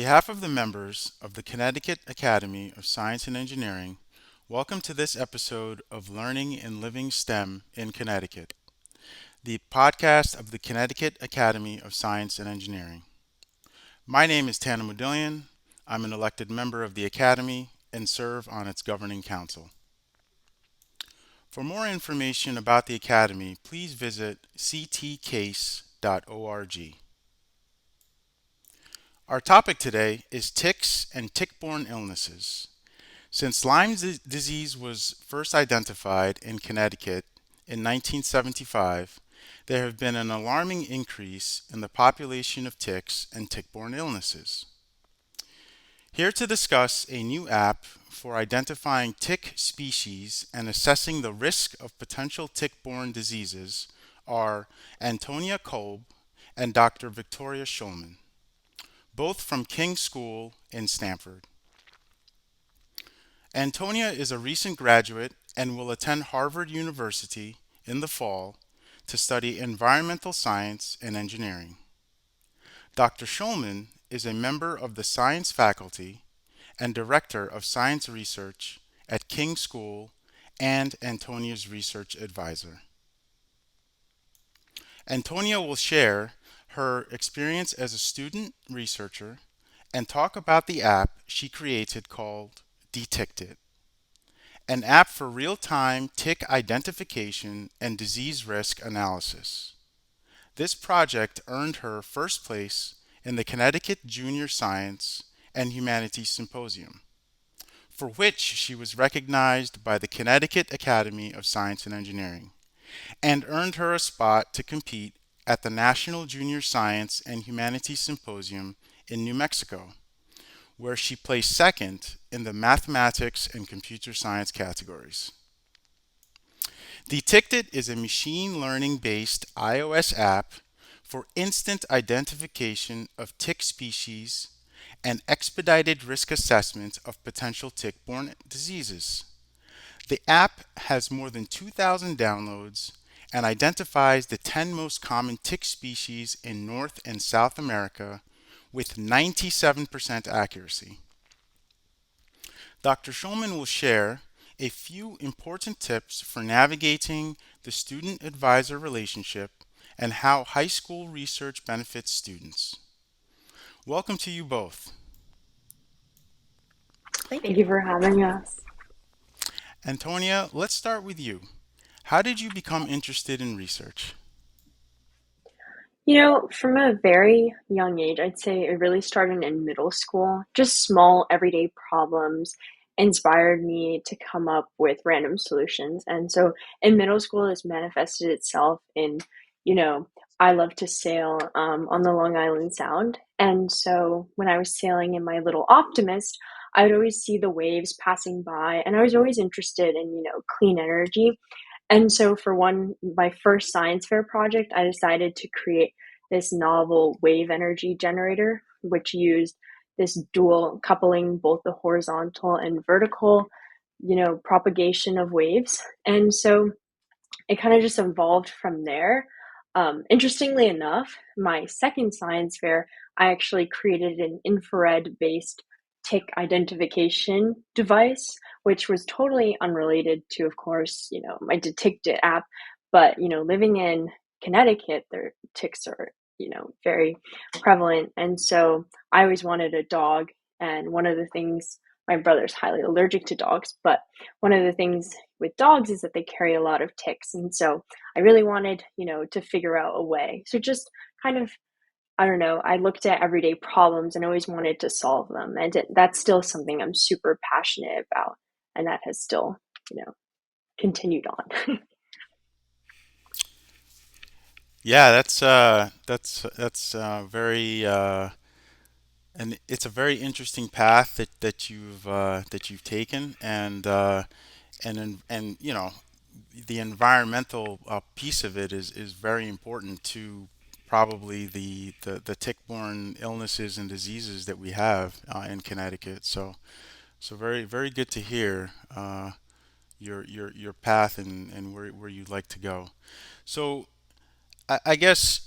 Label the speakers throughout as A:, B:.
A: behalf of the members of the Connecticut Academy of Science and Engineering, welcome to this episode of Learning and Living STEM in Connecticut, the podcast of the Connecticut Academy of Science and Engineering. My name is Tana Mudillian. I'm an elected member of the Academy and serve on its governing council. For more information about the Academy, please visit ctcase.org. Our topic today is ticks and tick-borne illnesses. Since disease was first identified in Connecticut in 1975, there have been an alarming increase in the population of ticks and tick-borne illnesses. Here to discuss a new app for identifying tick species and assessing the risk of potential tick-borne diseases are Antonia Kolb and Dr. Victoria Schulman, both from King School in Stamford. Antonia is a recent graduate and will attend Harvard University in the fall to study environmental science and engineering. Dr. Schulman is a member of the science faculty and director of science research at King School and Antonia's research advisor. Antonia will share her experience as a student researcher and talk about the app she created called DETICKT IT, an app for real-time tick identification and disease risk analysis. This project earned her first place in the Connecticut Junior Science and Humanities Symposium, for which she was recognized by the Connecticut Academy of Science and Engineering, and earned her a spot to compete at the National Junior Science and Humanities Symposium in New Mexico, where she placed second in the mathematics and computer science categories. DETICKT IT is a machine learning based iOS app for instant identification of tick species and expedited risk assessment of potential tick-borne diseases. The app has more than 2,000 downloads and identifies the 10 most common tick species in North and South America with 97% accuracy. Dr. Schulman will share a few important tips for navigating the student-advisor relationship and how high school research benefits students. Welcome to you both.
B: Thank you for having us.
A: Antonia, let's start with you. How did you become interested in research?
B: From a very young age, I'd say it really started in middle school. Just small everyday problems inspired me to come up with random solutions. And so in middle school, this manifested itself in, you know, I love to sail on the Long Island Sound. And so when I was sailing in my little Optimist, I would always see the waves passing by, and I was always interested in, clean energy. And so for my first science fair project, I decided to create this novel wave energy generator, which used this dual coupling both the horizontal and vertical, propagation of waves. And so it kind of just evolved from there. Interestingly enough, my second science fair, I actually created an infrared based tick identification device, which was totally unrelated to, of course, my DETICKT app. But, living in Connecticut, their ticks are, very prevalent. And so I always wanted a dog. And one of the things, my brother's highly allergic to dogs, but one of the things with dogs is that they carry a lot of ticks. And so I really wanted, to figure out a way. So just kind of, I don't know, I looked at everyday problems and always wanted to solve them. And that's still something I'm super passionate about. And that has still, continued on.
A: Yeah, that's very and it's a very interesting path that you've taken, and the environmental piece of it is very important to probably the tick-borne illnesses and diseases that we have in Connecticut. So very good to hear your path and where you'd like to go. So I guess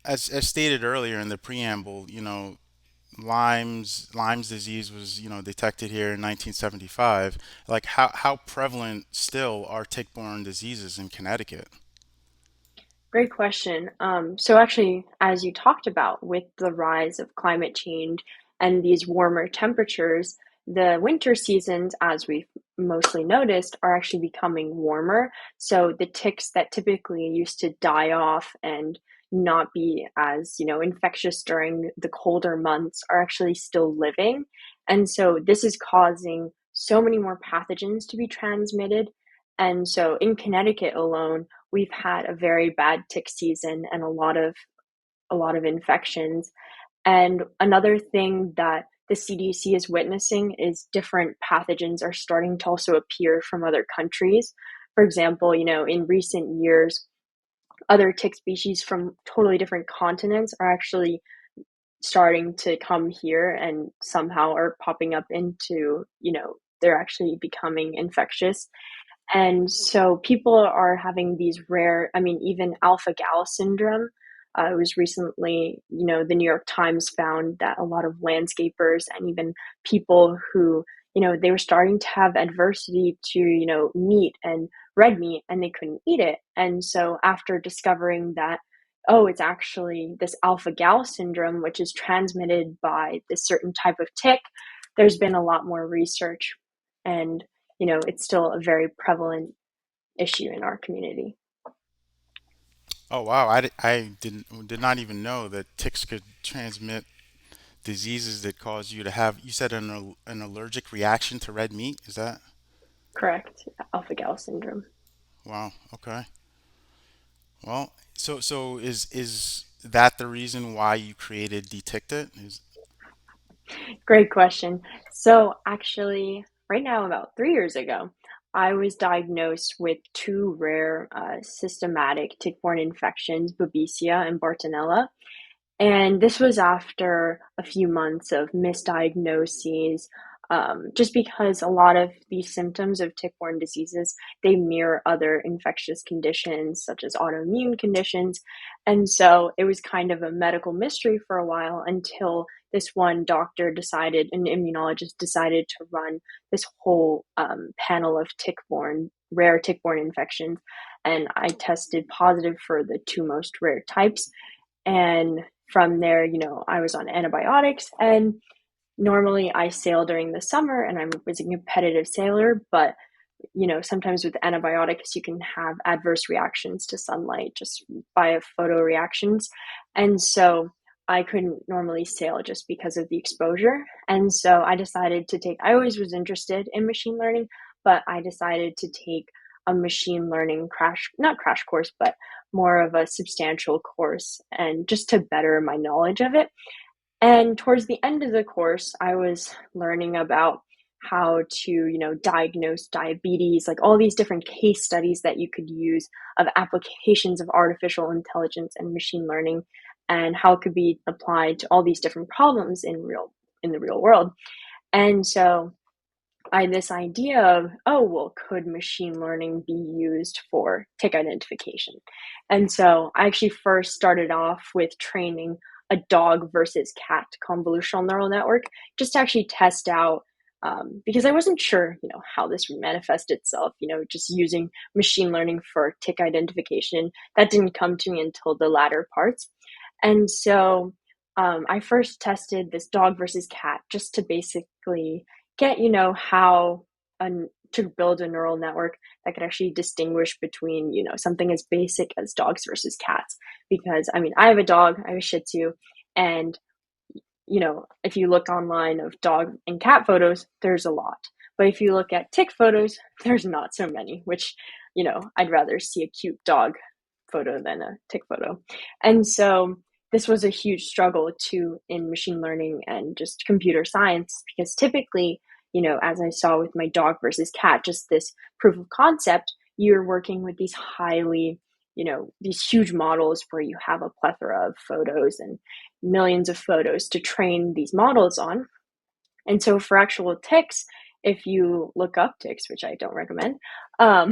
A: as stated earlier in the preamble, Lyme's disease was, detected here in 1975. Like how prevalent still are tick-borne diseases in Connecticut?
B: Great question. So actually, as you talked about, with the rise of climate change and these warmer temperatures, the winter seasons, as we've mostly noticed, are actually becoming warmer. So the ticks that typically used to die off and not be as, infectious during the colder months are actually still living. And so this is causing so many more pathogens to be transmitted. And so in Connecticut alone, we've had a very bad tick season and a lot of infections. And another thing that the CDC is witnessing is different pathogens are starting to also appear from other countries. For example, in recent years, other tick species from totally different continents are actually starting to come here and somehow are popping up into, they're actually becoming infectious. And so people are having these rare, I mean, even alpha gal syndrome. It was recently, the New York Times found that a lot of landscapers and even people who, they were starting to have adversity to, meat and red meat and they couldn't eat it. And so after discovering that, oh, it's actually this alpha gal syndrome, which is transmitted by this certain type of tick, there's been a lot more research. And it's still a very prevalent issue in our community.
A: Oh wow, I did not even know that ticks could transmit diseases that cause you to have, you said an allergic reaction to red meat. Is that?
B: Correct. Alpha gal syndrome.
A: Wow. Okay. Well, so is that the reason why you created Detict It? Is
B: Great question. So, actually, right now, about 3 years ago, I was diagnosed with two rare systematic tick-borne infections, Babesia and Bartonella. And this was after a few months of misdiagnoses, just because a lot of these symptoms of tick-borne diseases, they mirror other infectious conditions such as autoimmune conditions. And so it was kind of a medical mystery for a while until this one doctor decided, an immunologist decided to run this whole panel of rare tick-borne infections. And I tested positive for the two most rare types. And from there, I was on antibiotics. And normally I sail during the summer and I was a competitive sailor, but sometimes with antibiotics, you can have adverse reactions to sunlight just by photoreactions. And so I couldn't normally sail just because of the exposure. And so I always was interested in machine learning, but I decided to take a machine learning not crash course, but more of a substantial course and just to better my knowledge of it. And towards the end of the course, I was learning about how to, diagnose diabetes, like all these different case studies that you could use of applications of artificial intelligence and machine learning and how it could be applied to all these different problems in the real world. And so I had this idea of, oh, well, could machine learning be used for tick identification? And so I actually first started off with training a dog versus cat convolutional neural network just to actually test out because I wasn't sure, how this would manifest itself, just using machine learning for tick identification. That didn't come to me until the latter parts. And so I first tested this dog versus cat just to basically get, how to build a neural network that could actually distinguish between, something as basic as dogs versus cats. Because I mean, I have a dog, I have a Shih Tzu, and if you look online of dog and cat photos, there's a lot. But if you look at tick photos, there's not so many, which, I'd rather see a cute dog photo than a tick photo. And so this was a huge struggle too in machine learning and just computer science because typically, as I saw with my dog versus cat, just this proof of concept, you're working with these highly, these huge models where you have a plethora of photos and millions of photos to train these models on. And so for actual ticks, if you look up ticks, which I don't recommend, um,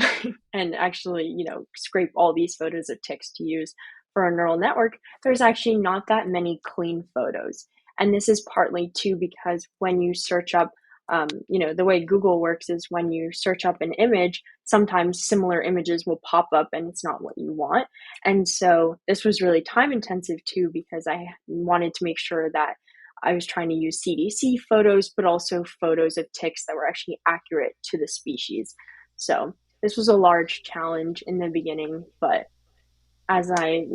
B: and actually, scrape all these photos of ticks to use for a neural network, there's actually not that many clean photos. And this is partly too because when you search up, the way Google works is when you search up an image, sometimes similar images will pop up and it's not what you want. And so this was really time intensive too because I wanted to make sure that I was trying to use CDC photos, but also photos of ticks that were actually accurate to the species. So this was a large challenge in the beginning, but as I,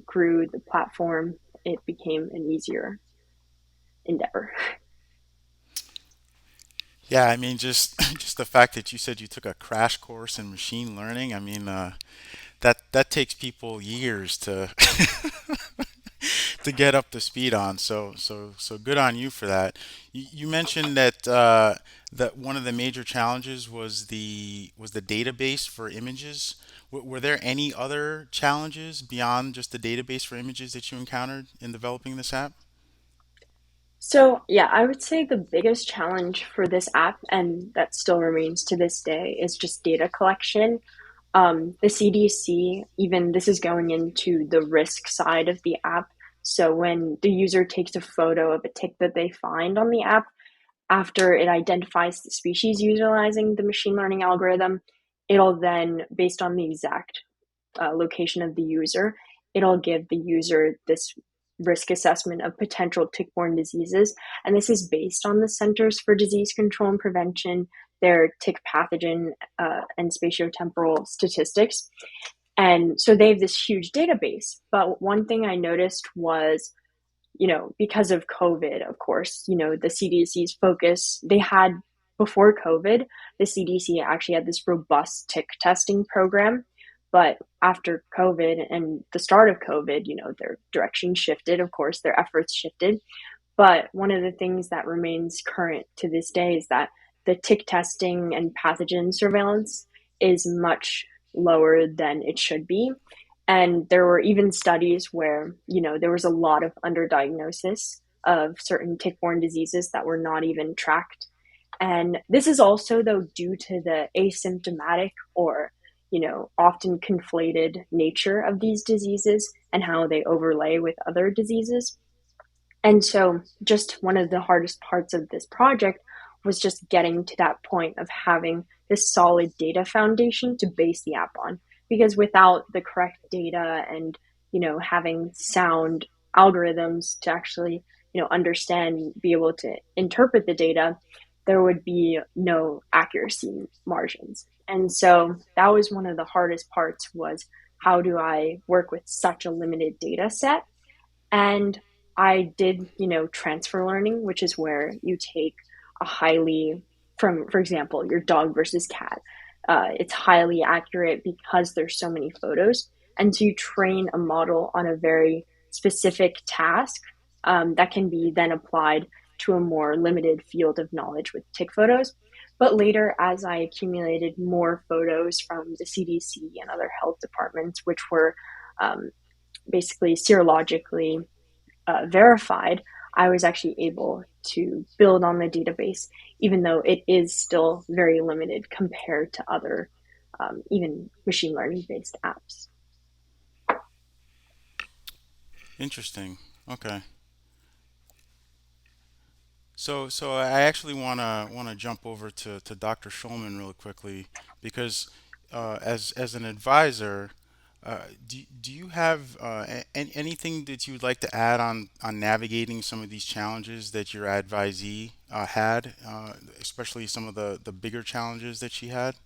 B: grew the platform, it became an easier endeavor.
A: Yeah, I mean, just just the fact that you said you took a crash course in machine learning, I mean, that takes people years to to get up to speed on. So good on you for that. You mentioned that that one of the major challenges was the database for images. Were there any other challenges beyond just the database for images that you encountered in developing this app?
B: So, yeah, I would say the biggest challenge for this app, and that still remains to this day, is just data collection. The CDC, even this is going into the risk side of the app. So, when the user takes a photo of a tick that they find on the app, after it identifies the species utilizing the machine learning algorithm, it'll then, based on the exact location of the user, it'll give the user this risk assessment of potential tick-borne diseases. And this is based on the Centers for Disease Control and Prevention, their tick pathogen and spatiotemporal statistics. And so they have this huge database. But one thing I noticed was, because of COVID, of course, the CDC's focus, they had before COVID, the CDC actually had this robust tick testing program. But after COVID and the start of COVID, their direction shifted, of course, their efforts shifted. But one of the things that remains current to this day is that the tick testing and pathogen surveillance is much lower than it should be. And there were even studies where, there was a lot of underdiagnosis of certain tick-borne diseases that were not even tracked. And this is also, though, due to the asymptomatic or, often conflated nature of these diseases and how they overlay with other diseases. And so, just one of the hardest parts of this project was just getting to that point of having this solid data foundation to base the app on. Because without the correct data and, having sound algorithms to actually, understand, be able to interpret the data, there would be no accuracy margins. And so that was one of the hardest parts was how do I work with such a limited data set and I did, transfer learning, which is where you take a highly, from, for example, your dog versus cat. It's highly accurate because there's so many photos. And so you train a model on a very specific task that can be then applied to a more limited field of knowledge with tick photos. But later, as I accumulated more photos from the CDC and other health departments, which were um, basically serologically verified, I was actually able to build on the database, even though it is still very limited compared to other, even machine learning based apps.
A: Interesting. Okay. So I actually wanna jump over to Dr. Schulman real quickly because as an advisor, do you have anything that you'd like to add on navigating some of these challenges that your advisee had, especially some of the bigger challenges that she had?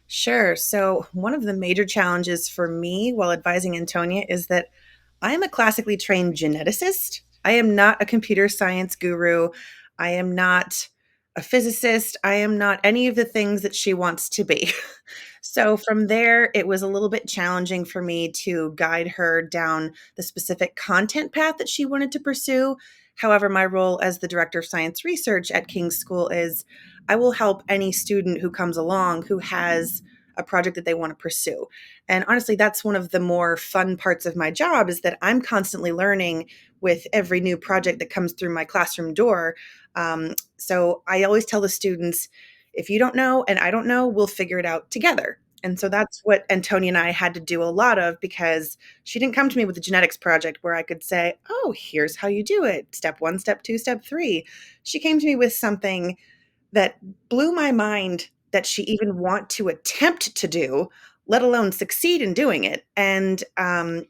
C: Sure. So, one of the major challenges for me while advising Antonia is that I am a classically trained geneticist. I am not a computer science guru. I am not a physicist. I am not any of the things that she wants to be. So, from there, it was a little bit challenging for me to guide her down the specific content path that she wanted to pursue. However, my role as the director of science research at King's School is I will help any student who comes along who has a project that they want to pursue. And honestly, that's one of the more fun parts of my job is that I'm constantly learning with every new project that comes through my classroom door. So I always tell the students, if you don't know and I don't know, we'll figure it out together. And so that's what Antonia and I had to do a lot of, because she didn't come to me with a genetics project where I could say, oh, here's how you do it. Step one, step two, step three. She came to me with something that blew my mind that she even want to attempt to do, let alone succeed in doing it. And I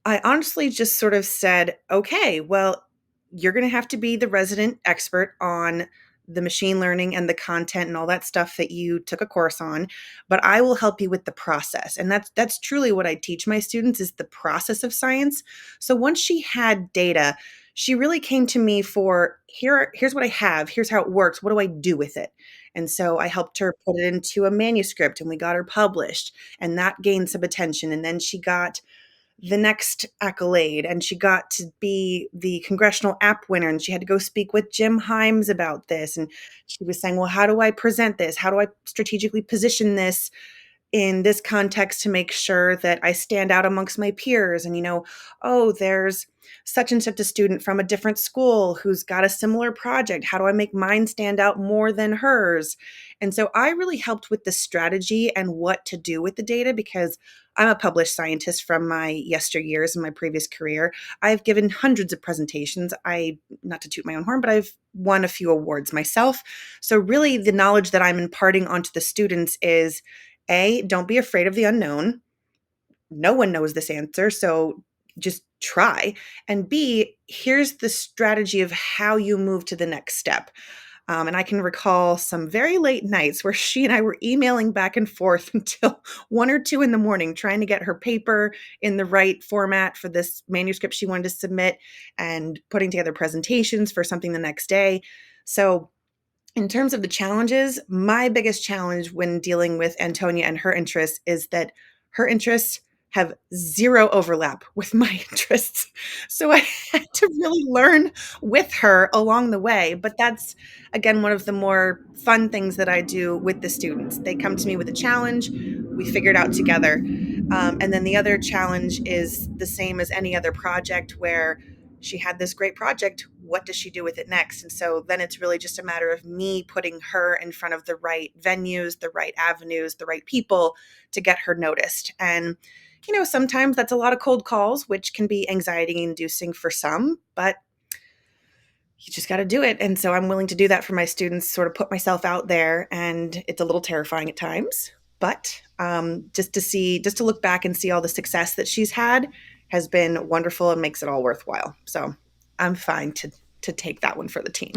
C: honestly just sort of said, okay, well, you're going to have to be the resident expert on the machine learning and the content and all that stuff that you took a course on, but I will help you with the process. And that's truly what I teach my students, is the process of science. So once she had data, she really came to me for, here's what I have, here's how it works, what do I do with it? And so I helped her put it into a manuscript, and we got her published, and that gained some attention. And then she got the next accolade, and she got to be the congressional app winner, and she had to go speak with Jim Himes about this. And she was saying, well, how do I present this, how do I strategically position this in this context to make sure that I stand out amongst my peers? And, oh, there's such and such a student from a different school who's got a similar project. How do I make mine stand out more than hers? And so I really helped with the strategy and what to do with the data, because I'm a published scientist from my yesteryears in my previous career. I've given hundreds of presentations. Not to toot my own horn, but I've won a few awards myself. So really the knowledge that I'm imparting onto the students is, A, don't be afraid of the unknown. No one knows this answer, so just try. And B, here's the strategy of how you move to the next step. And I can recall some very late nights where she and I were emailing back and forth until 1 or 2 in the morning, trying to get her paper in the right format for this manuscript she wanted to submit, and putting together presentations for something the next day. So in terms of the challenges, my biggest challenge when dealing with Antonia and her interests is that her interests have zero overlap with my interests. So I had to really learn with her along the way. But that's, again, one of the more fun things that I do with the students. They come to me with a challenge, we figure it out together. And then the other challenge is the same as any other project, where she had this great project. What does she do with it next? And so then it's really just a matter of me putting her in front of the right venues, the right avenues, the right people to get her noticed. And, sometimes that's a lot of cold calls, which can be anxiety inducing for some, but you just got to do it. And so I'm willing to do that for my students, sort of put myself out there. And it's a little terrifying at times, but just to look back and see all the success that she's had has been wonderful and makes it all worthwhile. So I'm fine to take that one for the team.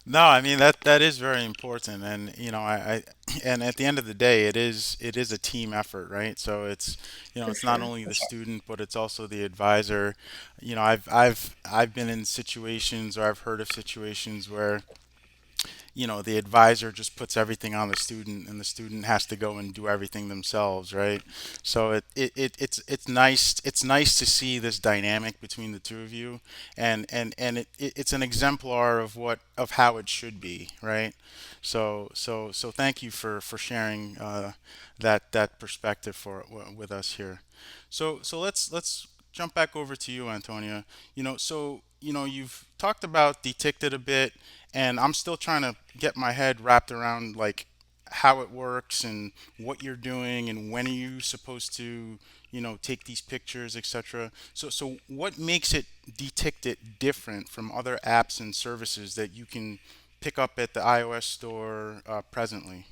A: No, I mean that is very important, and and at the end of the day, it is a team effort, right? So
B: For
A: it's not
B: sure.
A: only the student, but it's also the advisor. I've been in situations, or I've heard of situations where the advisor just puts everything on the student, and the student has to go and do everything themselves, right? So it's nice to see this dynamic between the two of you, and it's an exemplar of how it should be, right? So thank you for sharing that perspective with us here. So let's jump back over to you, Antonia. You've talked about Detected a bit, and I'm still trying to get my head wrapped around like how it works and what you're doing and when are you supposed to, take these pictures, etc. So what makes it Detected different from other apps and services that you can pick up at the iOS store presently?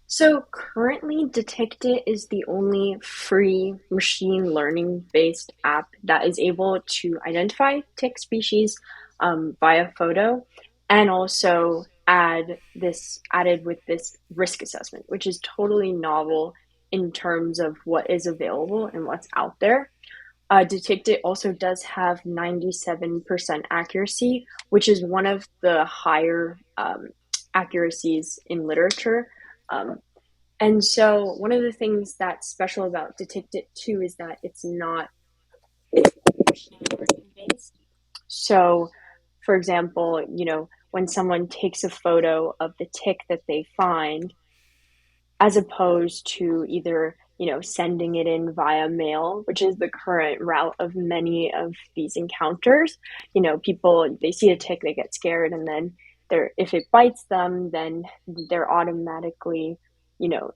B: So currently, Detect It is the only free machine learning based app that is able to identify tick species via photo, and also added with this risk assessment, which is totally novel in terms of what is available and what's out there. Detect It also does have 97% accuracy, which is one of the higher accuracies in literature. Um, and so one of the things that's special about Detect It too is that it's machine learning based. So, for example, when someone takes a photo of the tick that they find, as opposed to either, sending it in via mail, which is the current route of many of these encounters. People, they see a tick, they get scared, and then they're if it bites them, then they're automatically,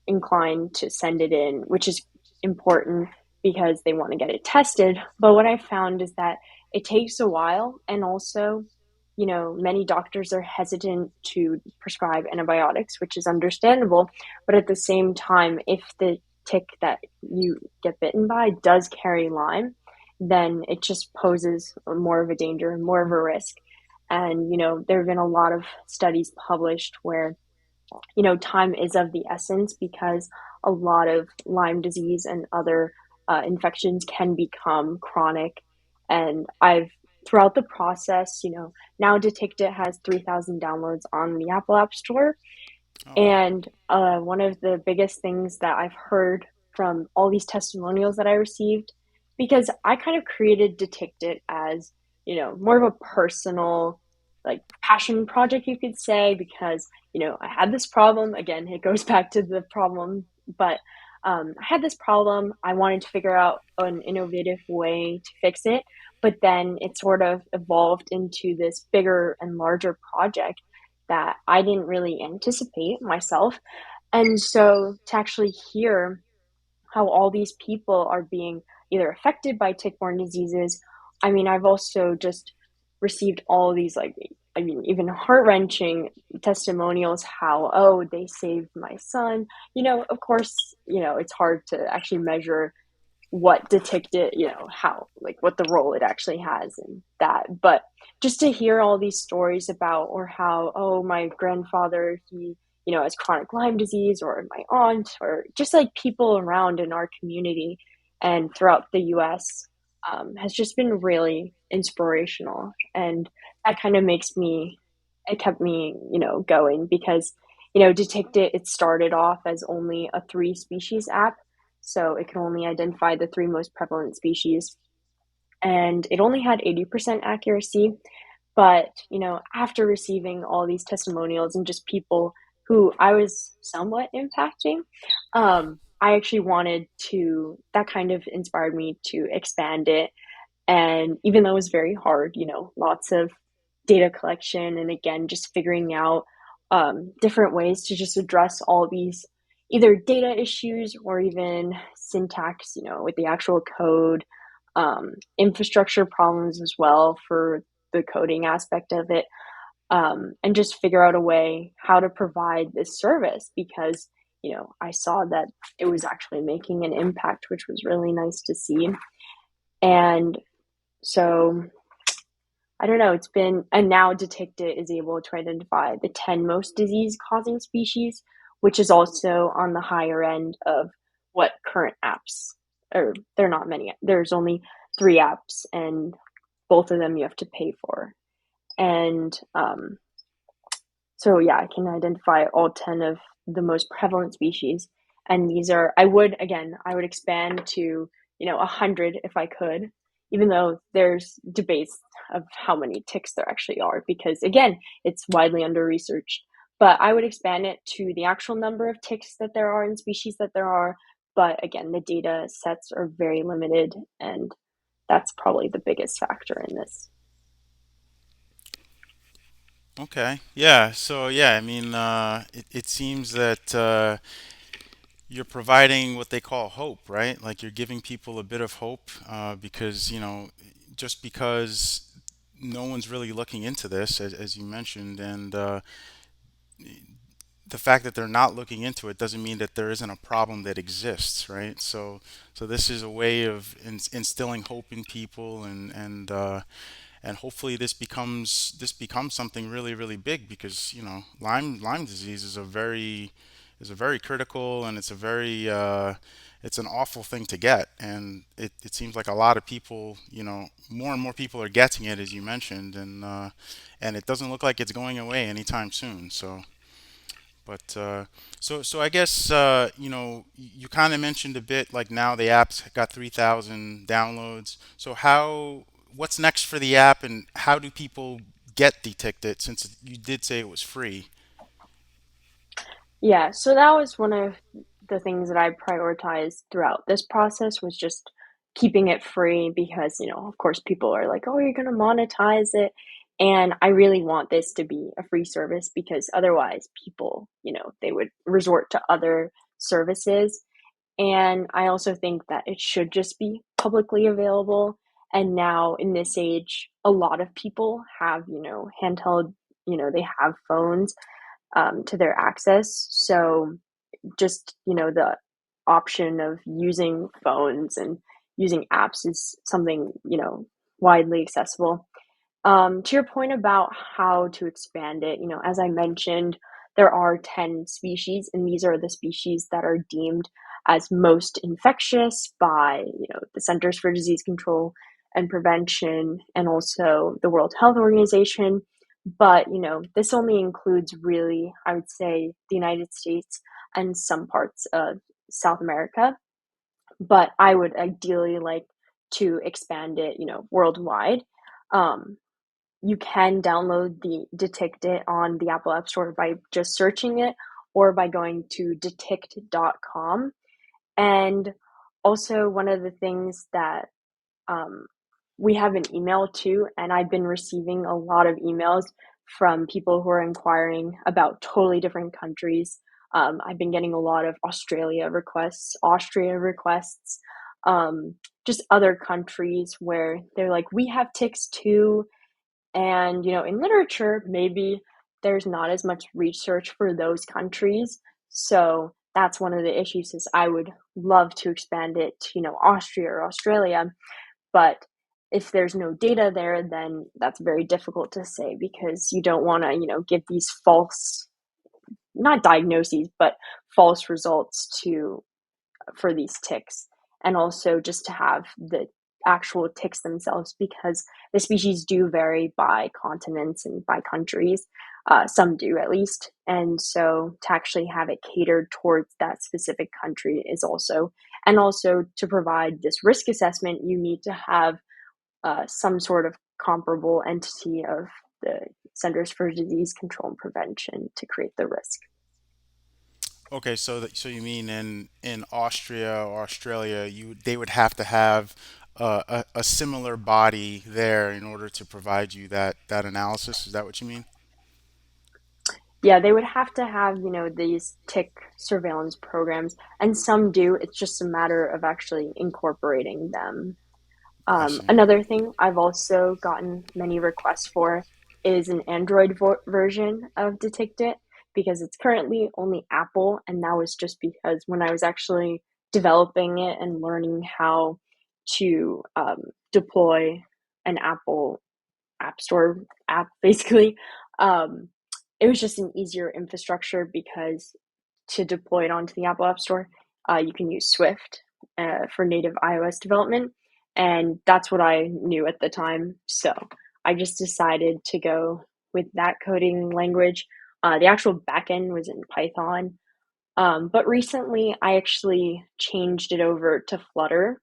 B: inclined to send it in, which is important because they want to get it tested. But what I found is that it takes a while, and also, many doctors are hesitant to prescribe antibiotics, which is understandable. But at the same time, if the tick that you get bitten by does carry Lyme, then it just poses more of a danger, more of a risk. And, there have been a lot of studies published where, time is of the essence because a lot of Lyme disease and other infections can become chronic. And throughout the process, now DETICKT IT has 3,000 downloads on the Apple App Store.
A: Oh wow.
B: And one of the biggest things that I've heard from all these testimonials that I received, because I kind of created DETICKT IT as, more of a personal, like, passion project, you could say, because, I had this problem. Again, it goes back to the problem, but I had this problem. I wanted to figure out an innovative way to fix it, but then it sort of evolved into this bigger and larger project that I didn't really anticipate myself. And so to actually hear how all these people are being either affected by tick-borne diseases, I mean, I've also just received all these, like, I mean, even heart-wrenching testimonials how, oh, they saved my son. Of course, it's hard to actually measure what DETICKT IT, how, like, what the role it actually has in that. But just to hear all these stories about, or how, oh, my grandfather, he, has chronic Lyme disease, or my aunt, or just like people around in our community and throughout the US, has just been really inspirational. And that kind of it kept me, going because, DETICKT IT, it started off as only a three species app, so it can only identify the three most prevalent species. And it only had 80% accuracy. But, after receiving all these testimonials and just people who I was somewhat impacting, I actually wanted to, that kind of inspired me to expand it. And even though it was very hard, lots of data collection, and again, just figuring out different ways to just address all these either data issues or even syntax, with the actual code, infrastructure problems as well for the coding aspect of it, and just figure out a way how to provide this service because, I saw that it was actually making an impact, which was really nice to see. And so I don't know, and now DETICKT IT is able to identify the 10 most disease causing species, which is also on the higher end of what current apps, or there are not many, there's only three apps, and both of them you have to pay for. And so, yeah, I can identify all 10 of the most prevalent species. And these are, I would expand to, 100 if I could, even though there's debates of how many ticks there actually are, because again, it's widely under researched. But I would expand it to the actual number of ticks that there are and species that there are. But again, the data sets are very limited, and that's probably the biggest factor in this.
A: Okay. Yeah. So yeah, I mean, it seems that you're providing what they call hope, right? Like you're giving people a bit of hope because just because no one's really looking into this, as you mentioned, and the fact that they're not looking into it doesn't mean that there isn't a problem that exists, right? So this is a way of instilling hope in people, and hopefully this becomes something really really big because Lyme disease is a very critical, and it's an awful thing to get, and it seems like a lot of people, more and more people are getting it, as you mentioned, and it doesn't look like it's going away anytime soon. But so I guess you kind of mentioned a bit, like now the app's got 3,000 downloads. So what's next for the app, and how do people get DETICKT IT, since you did say it was free?
B: Yeah, so that was one of the things that I prioritized throughout this process, was just keeping it free because, of course people are like, "Oh, you're going to monetize it." And I really want this to be a free service because otherwise people, they would resort to other services. And I also think that it should just be publicly available. And now in this age, a lot of people have, handheld, they have phones to their access. So just, the option of using phones and using apps is something, widely accessible. To your point about how to expand it, as I mentioned, there are 10 species, and these are the species that are deemed as most infectious by, the Centers for Disease Control and Prevention and also the World Health Organization. But, this only includes really, I would say, the United States and some parts of South America. But I would ideally like to expand it, worldwide. Um, you can download the Detict It on the Apple App Store by just searching it or by going to detickт.com. And also, one of the things that um, we have an email too, and I've been receiving a lot of emails from people who are inquiring about totally different countries. I've been getting a lot of Australia requests, Austria requests, um, just other countries where they're like, we have ticks too, and, in literature, maybe there's not as much research for those countries. So that's one of the issues is I would love to expand it to, Austria or Australia. But if there's no data there, then that's very difficult to say because you don't want to, give these false, not diagnoses, but false results to for these ticks, and also just to have the actual ticks themselves because the species do vary by continents and by countries. Some do at least. And so to actually have it catered towards that specific country is also, and also to provide this risk assessment, you need to have some sort of comparable entity of the Centers for Disease Control and Prevention to create the risk.
A: Okay, so you mean in Austria or Australia, they would have to have a similar body there in order to provide you that analysis. Is that what you mean?
B: Yeah, they would have to have, these tick surveillance programs, and some do. It's just a matter of actually incorporating them.
A: I see.
B: Another thing I've also gotten many requests for is an Android version of Detect It because it's currently only Apple, and that was just because when I was actually developing it and learning how to deploy an Apple App Store app, basically, um, it was just an easier infrastructure because to deploy it onto the Apple App Store, you can use Swift for native iOS development. And that's what I knew at the time. So I just decided to go with that coding language. The actual backend was in Python. But recently, I actually changed it over to Flutter,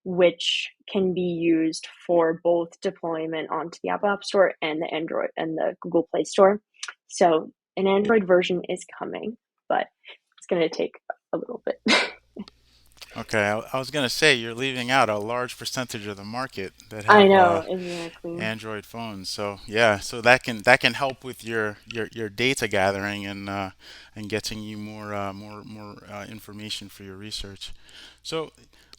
B: which can be used for both deployment onto the Apple App Store and the Android and the Google Play Store. So an Android version is coming, but it's going to take a little bit.
A: Okay, I was gonna say you're leaving out a large percentage of the market that
B: I
A: have
B: know, exactly.
A: Android phones. So yeah, so that can help with your data gathering and getting you more information for your research. So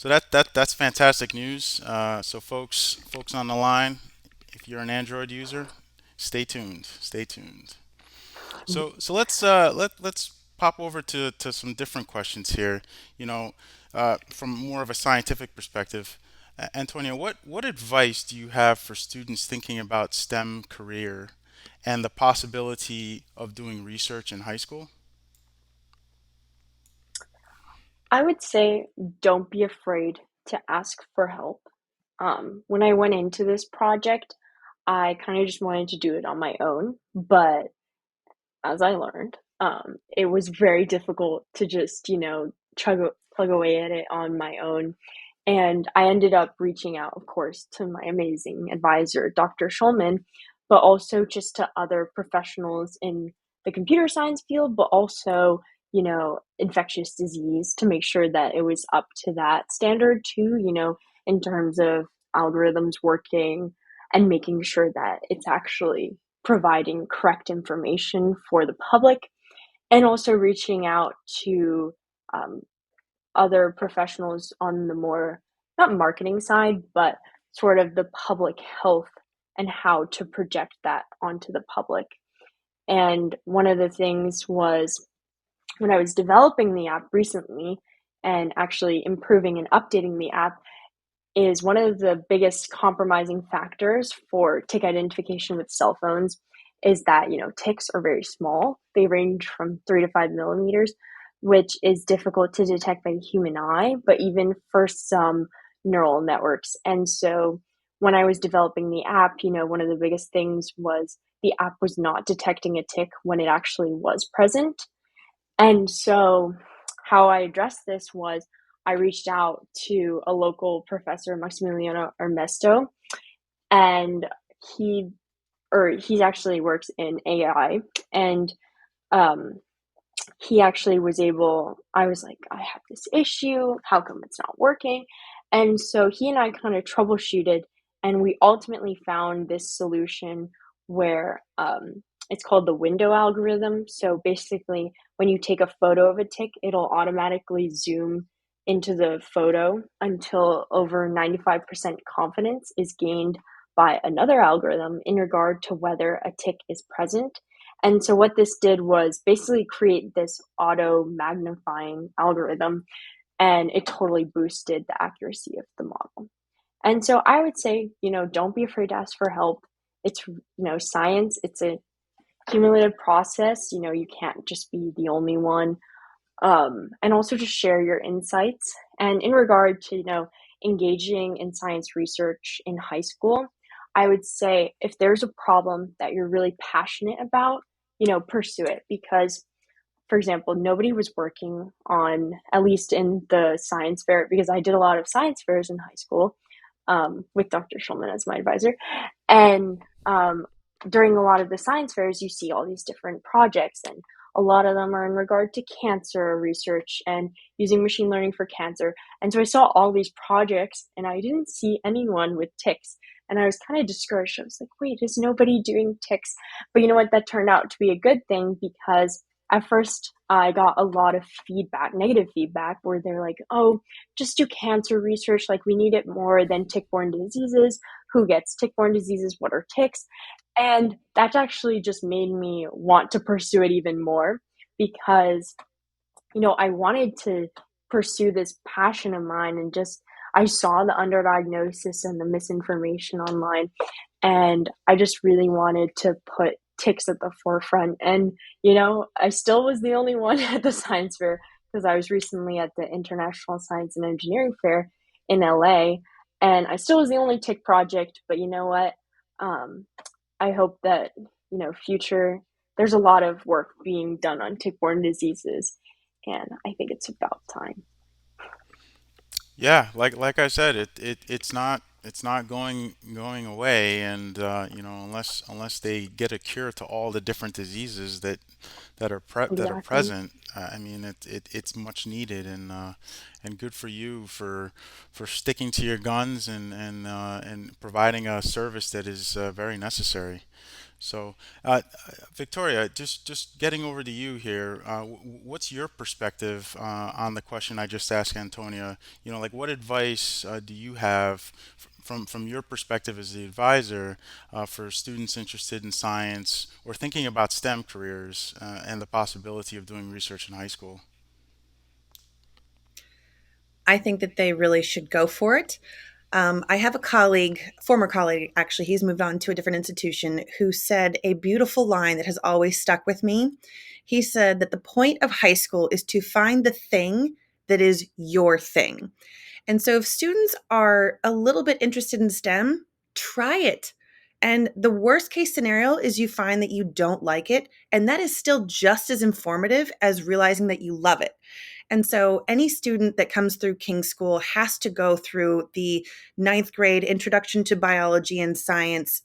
A: that's fantastic news. So folks on the line, if you're an Android user, stay tuned. Stay tuned. So let's pop over to some different questions here. You know, from more of a scientific perspective. Antonia, what advice do you have for students thinking about STEM career and the possibility of doing research in high school?
B: I would say don't be afraid to ask for help. When I went into this project, I kind of just wanted to do it on my own, but as I learned, it was very difficult to just, plug away at it on my own. And I ended up reaching out, of course, to my amazing advisor, Dr. Schulman, but also just to other professionals in the computer science field, but also, infectious disease to make sure that it was up to that standard too, in terms of algorithms working and making sure that it's actually providing correct information for the public, and also reaching out to um, other professionals on the more, not marketing side, but sort of the public health and how to project that onto the public. And one of the things was when I was developing the app recently and actually improving and updating the app, is one of the biggest compromising factors for tick identification with cell phones is that, ticks are very small. They range from 3 to 5 millimeters, which is difficult to detect by the human eye, but even for some neural networks. And so when I was developing the app, one of the biggest things was the app was not detecting a tick when it actually was present. And so, how I addressed this was I reached out to a local professor, Maximiliano Ernesto, and he he actually works in AI, and um, he actually was able. I was like, I have this issue. How come it's not working? And so he and I kind of troubleshooted, and we ultimately found this solution where it's called the window algorithm. So basically, when you take a photo of a tick, it'll automatically zoom into the photo until over 95% confidence is gained by another algorithm in regard to whether a tick is present. And so what this did was basically create this auto magnifying algorithm, and it totally boosted the accuracy of the model. And so I would say, don't be afraid to ask for help. It's, science, it's a cumulative process. You can't just be the only one. And also just share your insights. And in regard to, engaging in science research in high school, I would say if there's a problem that you're really passionate about, pursue it, because for example, nobody was working on, at least in the science fair, because I did a lot of science fairs in high school with Dr. Schulman as my advisor. And during a lot of the science fairs, you see all these different projects, and a lot of them are in regard to cancer research and using machine learning for cancer. And so I saw all these projects, and I didn't see anyone with ticks. And I was kind of discouraged. I was like, wait, is nobody doing ticks? But you know what? That turned out to be a good thing, because at first I got a lot of feedback, negative feedback, where they're like, oh, just do cancer research. Like, we need it more than tick-borne diseases. Who gets tick-borne diseases? What are ticks? And that actually just made me want to pursue it even more, because, I wanted to pursue this passion of mine, and just I saw the underdiagnosis and the misinformation online, and I just really wanted to put ticks at the forefront. And, I still was the only one at the science fair, because I was recently at the International Science and Engineering Fair in LA, and I still was the only tick project. But you know what? Um, I hope that, future, there's a lot of work being done on tick-borne diseases, and I think it's about time.
A: Yeah, like I said, it's not going away, and unless they get a cure to all the different diseases that are
B: Exactly.
A: present, I mean it's much needed, and good for you for sticking to your guns and providing a service that is very necessary. So, Victoria, just getting over to you here. What's your perspective on the question I just asked Antonia? Like what advice do you have from your perspective as the advisor for students interested in science or thinking about STEM careers and the possibility of doing research in high school?
C: I think that they really should go for it. I have a colleague, former colleague, actually, he's moved on to a different institution, who said a beautiful line that has always stuck with me. He said that the point of high school is to find the thing that is your thing. And so if students are a little bit interested in STEM, try it. And the worst case scenario is you find that you don't like it. And that is still just as informative as realizing that you love it. And so any student that comes through King School has to go through the ninth grade Introduction to Biology and Science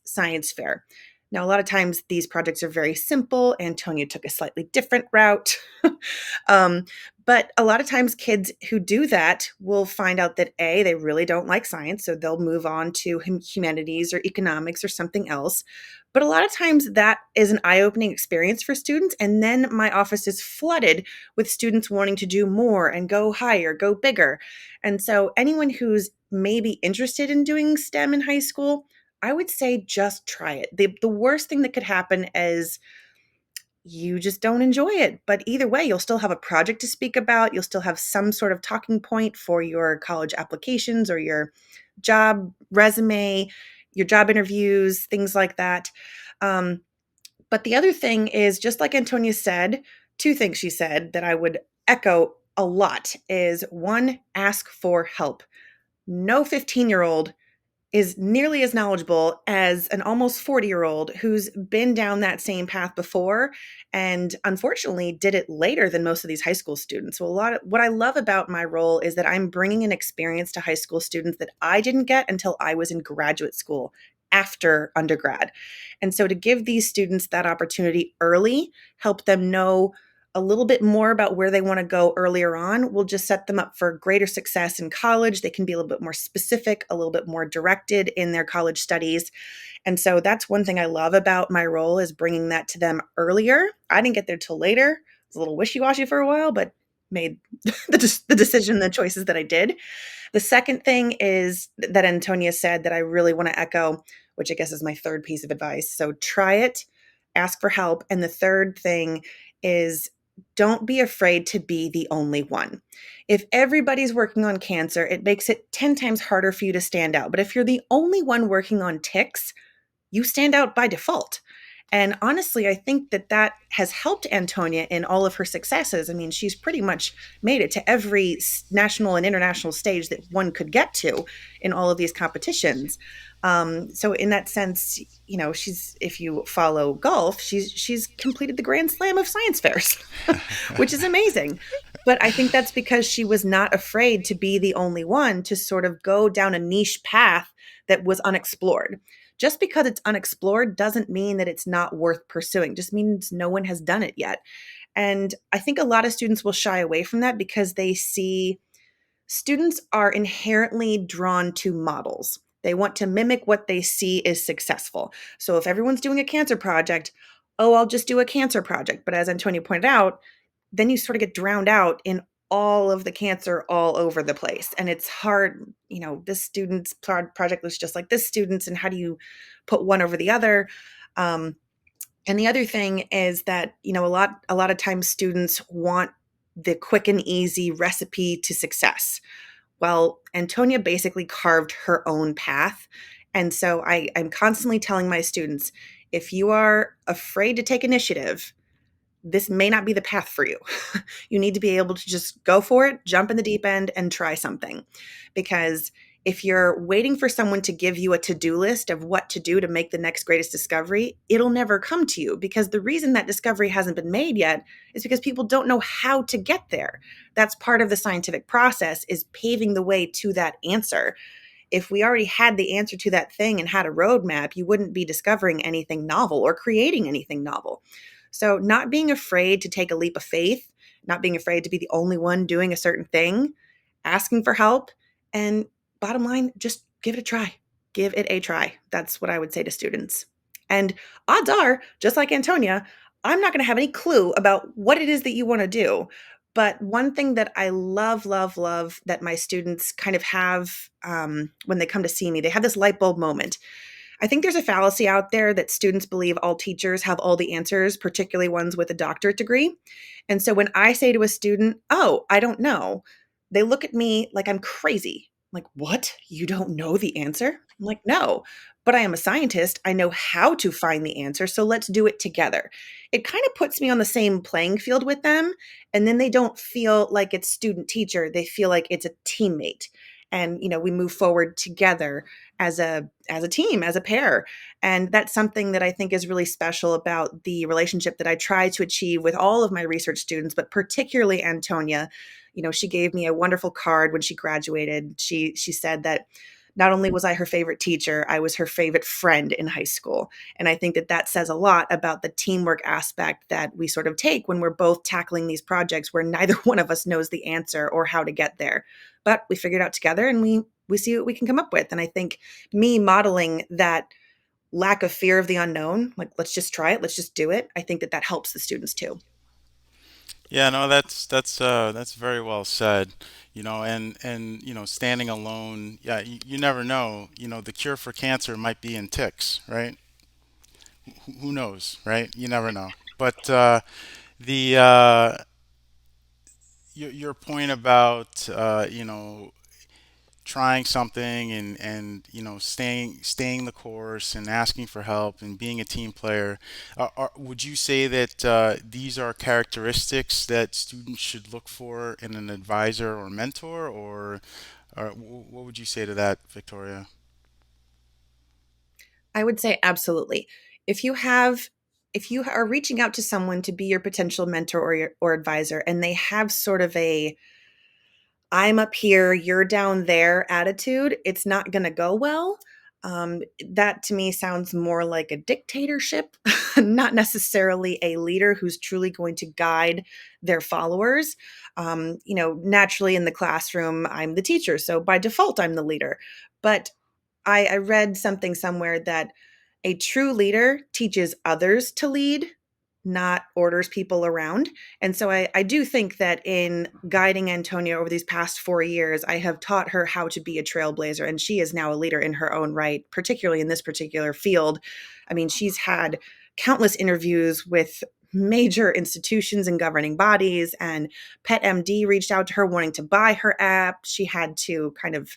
C: fair. Now, a lot of times these projects are very simple. Antonia took a slightly different route. um, but a lot of times kids who do that will find out that A, they really don't like science, so they'll move on to humanities or economics or something else. But a lot of times that is an eye-opening experience for students. And then my office is flooded with students wanting to do more and go higher, go bigger. And so anyone who's maybe interested in doing STEM in high school, I would say just try it. The worst thing that could happen is you just don't enjoy it. But either way, you'll still have a project to speak about. You'll still have some sort of talking point for your college applications or your job resume, your job interviews, things like that. Um, but the other thing is, just like Antonia said, two things she said that I would echo a lot is one, ask for help. No 15-year-old is nearly as knowledgeable as an almost 40-year-old who's been down that same path before and unfortunately did it later than most of these high school students. So a lot of what I love about my role is that I'm bringing an experience to high school students that I didn't get until I was in graduate school after undergrad. And so to give these students that opportunity early, help them know a little bit more about where they want to go earlier on will just set them up for greater success in college. They can be a little bit more specific, a little bit more directed in their college studies. And so that's one thing I love about my role is bringing that to them earlier. I didn't get there till later. It was a little wishy-washy for a while, but made the decision, the choices that I did. The second thing is that Antonia said that I really want to echo, which I guess is my third piece of advice. So try it, ask for help. And the third thing is don't be afraid to be the only one. If everybody's working on cancer, it makes it 10 times harder for you to stand out. But if you're the only one working on ticks, you stand out by default. And honestly, I think that that has helped Antonia in all of her successes. I mean, she's pretty much made it to every national and international stage that one could get to in all of these competitions. So in that sense, you know, she's if you follow golf, she's completed the Grand Slam of science fairs, which is amazing. But I think that's because she was not afraid to be the only one to sort of go down a niche path that was unexplored. Just because it's unexplored doesn't mean that it's not worth pursuing, just means no one has done it yet. And I think a lot of students will shy away from that because they see students are inherently drawn to models. They want to mimic what they see is successful. So if everyone's doing a cancer project, oh, I'll just do a cancer project. But as Antonia pointed out, then you sort of get drowned out in all of the cancer all over the place. And it's hard, you know, this student's project looks just like this student's, and how do you put one over the other? Um, and the other thing is that, you know, a lot of times students want the quick and easy recipe to success. Well, Antonia basically carved her own path. And so I'm constantly telling my students, if you are afraid to take initiative, this may not be the path for you. You need to be able to just go for it, jump in the deep end, and try something. Because if you're waiting for someone to give you a to do list of what to do to make the next greatest discovery, it'll never come to you. Because the reason that discovery hasn't been made yet is because people don't know how to get there. That's part of the scientific process, is paving the way to that answer. If we already had the answer to that thing and had a roadmap, you wouldn't be discovering anything novel or creating anything novel. So, not being afraid to take a leap of faith, not being afraid to be the only one doing a certain thing, asking for help, and bottom line, just give it a try. Give it a try. That's what I would say to students. And odds are, just like Antonia, I'm not going to have any clue about what it is that you want to do. But one thing that I love, love, love that my students kind of have when they come to see me, they have this light bulb moment. I think there's a fallacy out there that students believe all teachers have all the answers, particularly ones with a doctorate degree. And so when I say to a student, "Oh, I don't know," they look at me like I'm crazy. Like, "What? You don't know the answer?" I'm like, "No, but I am a scientist. I know how to find the answer, so let's do it together." It kind of puts me on the same playing field with them, and then they don't feel like it's student teacher. They feel like it's a teammate. And, you know, we move forward together as a team, as a pair. And that's something that I think is really special about the relationship that I try to achieve with all of my research students, but particularly Antonia. You know, she gave me a wonderful card when she graduated. She said that Not only was I her favorite teacher, I was her favorite friend in high school. And I think that that says a lot about the teamwork aspect that we sort of take when we're both tackling these projects where neither one of us knows the answer or how to get there. But we figure it out together and we see what we can come up with. And I think me modeling that lack of fear of the unknown, like let's just try it, let's just do it, I think that that helps the students too.
A: Yeah, no, that's very well said. Standing alone, yeah, you never know. The cure for cancer might be in ticks, right? Who knows, right? You never know. But the your point about trying something and staying the course and asking for help and being a team player, would you say that these are characteristics that students should look for in an advisor or mentor, or what would you say to that, Victoria?
C: I would say absolutely. If you have if you are reaching out to someone to be your potential mentor or advisor and they have sort of a I'm up here, you're down there attitude, it's not going to go well. That to me sounds more like a dictatorship, not necessarily a leader who's truly going to guide their followers. Naturally in the classroom, I'm the teacher. So by default, I'm the leader. But I read something somewhere that a true leader teaches others to lead, not orders people around. And so I do think that in guiding Antonia over these past 4 years, I have taught her how to be a trailblazer. And she is now a leader in her own right, particularly in this particular field. I mean, she's had countless interviews with major institutions and governing bodies, and Pet MD reached out to her wanting to buy her app. She had to kind of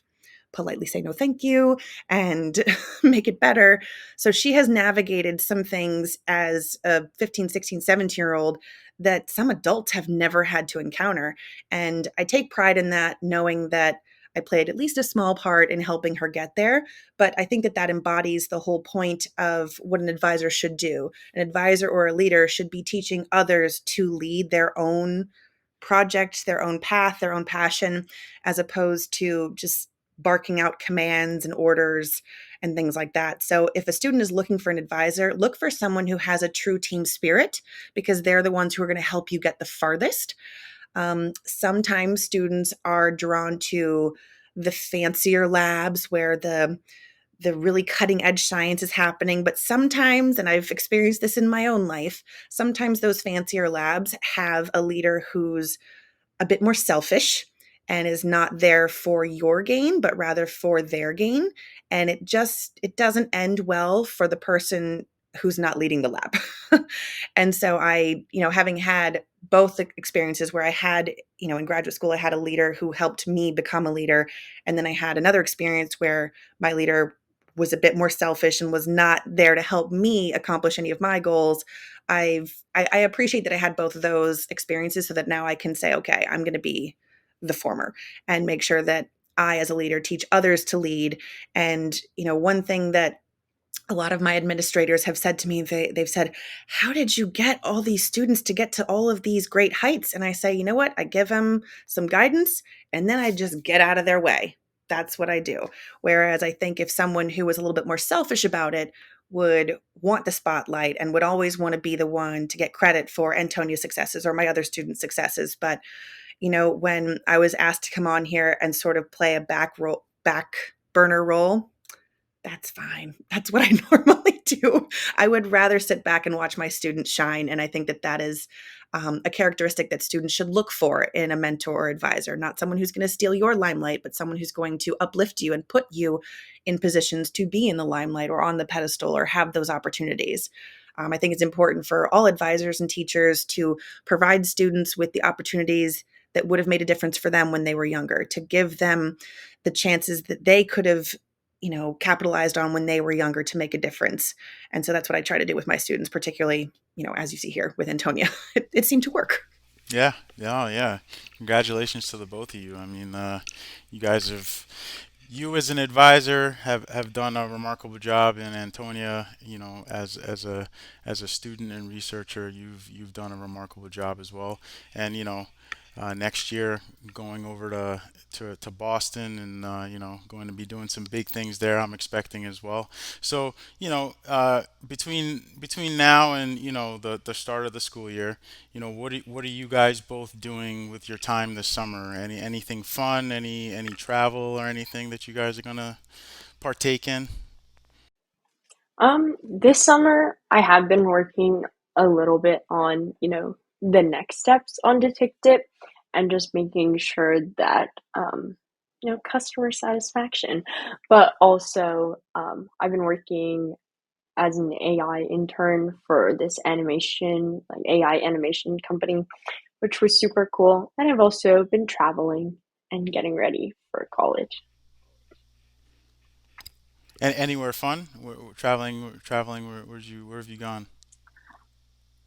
C: politely say no thank you and make it better. So she has navigated some things as a 15, 16, 17-year old that some adults have never had to encounter. And I take pride in that, knowing that I played at least a small part in helping her get there. But I think that that embodies the whole point of what an advisor should do. An advisor or a leader should be teaching others to lead their own project, their own path, their own passion, as opposed to just barking out commands and orders and things like that. So if a student is looking for an advisor, look for someone who has a true team spirit because they're the ones who are going to help you get the farthest. Sometimes students are drawn to the fancier labs where the really cutting edge science is happening, but sometimes, and I've experienced this in my own life, sometimes those fancier labs have a leader who's a bit more selfish and is not there for your gain but rather for their gain, and it doesn't end well for the person who's not leading the lab. And so I, having had both experiences where I had, in graduate school I had a leader who helped me become a leader, and then I had another experience where my leader was a bit more selfish and was not there to help me accomplish any of my goals. I appreciate that I had both of those experiences so that now I can say, okay, I'm going to be the former and make sure that I, as a leader, teach others to lead. And, one thing that a lot of my administrators have said to me, they've said, how did you get all these students to get to all of these great heights? And I say, you know what? I give them some guidance and then I just get out of their way. That's what I do. Whereas I think if someone who was a little bit more selfish about it would want the spotlight and would always want to be the one to get credit for Antonia's successes or my other students' successes. But, when I was asked to come on here and sort of play a back burner role, that's fine. That's what I normally do. I would rather sit back and watch my students shine. And I think that that is a characteristic that students should look for in a mentor or advisor, not someone who's going to steal your limelight, but someone who's going to uplift you and put you in positions to be in the limelight or on the pedestal or have those opportunities. I think it's important for all advisors and teachers to provide students with the opportunities that would have made a difference for them when they were younger, to give them the chances that they could have capitalized on when they were younger to make a difference. And so that's what I try to do with my students, particularly, as you see here with Antonia. It seemed to work.
A: Yeah, yeah, yeah. Congratulations to the both of you. I mean, you guys have, you as an advisor have done a remarkable job, and Antonia, as a student and researcher, you've done a remarkable job as well. And next year going over to Boston and going to be doing some big things there. I'm expecting as well. So between now and the start of the school year, what are you guys both doing with your time this summer? Anything fun? Any travel or anything that you guys are gonna partake in?
B: This summer I have been working a little bit on, the next steps on Detect It and just making sure that, customer satisfaction. But also, I've been working as an AI intern for this animation, like AI animation company, which was super cool. And I've also been traveling and getting ready for college.
A: Anywhere fun? Traveling. Where have you gone?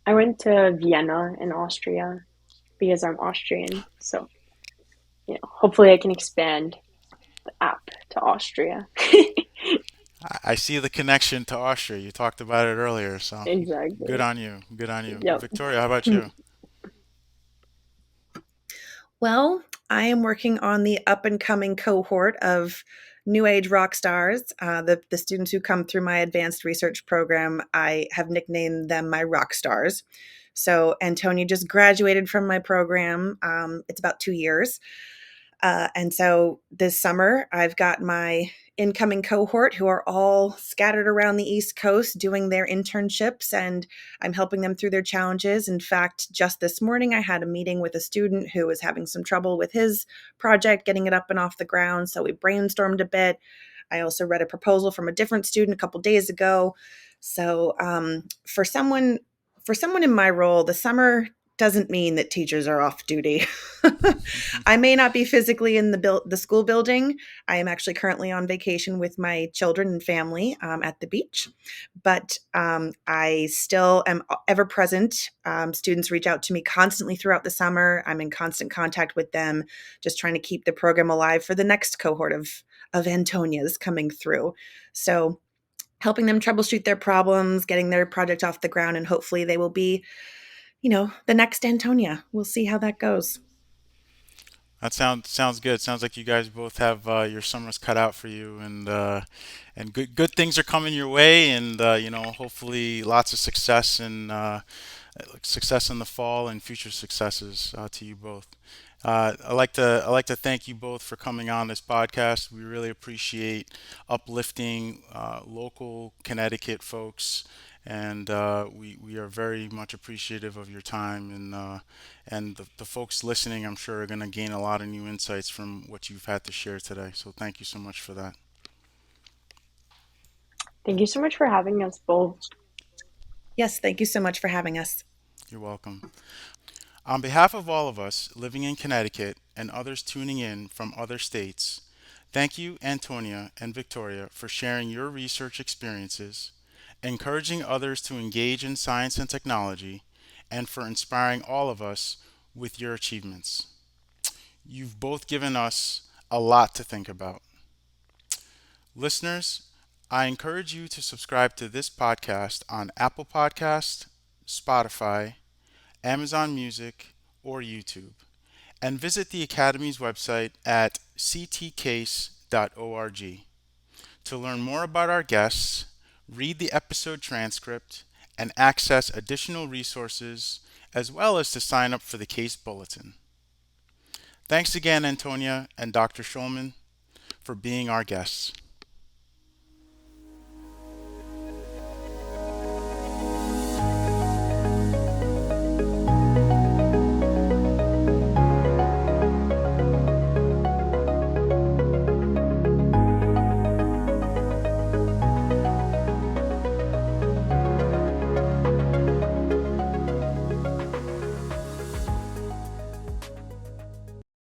B: I went to Vienna in Austria because I'm Austrian. So, hopefully I can expand the app to Austria.
A: I see the connection to Austria. You talked about it earlier, so good
B: Exactly.
A: on you. Good on you.
B: Yep.
A: Victoria, how about you?
C: Well, I am working on the up and coming cohort of new age rock stars. The students who come through my advanced research program, I have nicknamed them my rock stars. So Antonia just graduated from my program. It's about 2 years. And so this summer, I've got my incoming cohort who are all scattered around the East Coast doing their internships, and I'm helping them through their challenges. In fact, just this morning, I had a meeting with a student who was having some trouble with his project, getting it up and off the ground. So we brainstormed a bit. I also read a proposal from a different student a couple days ago. So for someone in my role, the summer doesn't mean that teachers are off duty. I may not be physically in the school building. I am actually currently on vacation with my children and family at the beach, but I still am ever present. Students reach out to me constantly throughout the summer. I'm in constant contact with them, just trying to keep the program alive for the next cohort of Antonias coming through. So helping them troubleshoot their problems, getting their project off the ground, and hopefully they will be, the next Antonia. We'll see how that goes.
A: That sounds good. Sounds like you guys both have your summers cut out for you, and good things are coming your way, and hopefully lots of success in the fall and future successes to you both. I like to thank you both for coming on this podcast. We really appreciate uplifting local Connecticut folks, and we are very much appreciative of your time. And the folks listening, I'm sure, are going to gain a lot of new insights from what you've had to share today. So thank you so much for that.
B: Thank you so much for having us both.
C: Yes, thank you so much for having us.
A: You're welcome. On behalf of all of us living in Connecticut and others tuning in from other states, thank you, Antonia and Victoria, for sharing your research experiences, encouraging others to engage in science and technology, and for inspiring all of us with your achievements. You've both given us a lot to think about. Listeners, I encourage you to subscribe to this podcast on Apple Podcast, Spotify, Amazon Music, or YouTube, and visit the Academy's website at ctcase.org to learn more about our guests, read the episode transcript, and access additional resources, as well as to sign up for the Case Bulletin. Thanks again, Antonia and Dr. Schulman, for being our guests.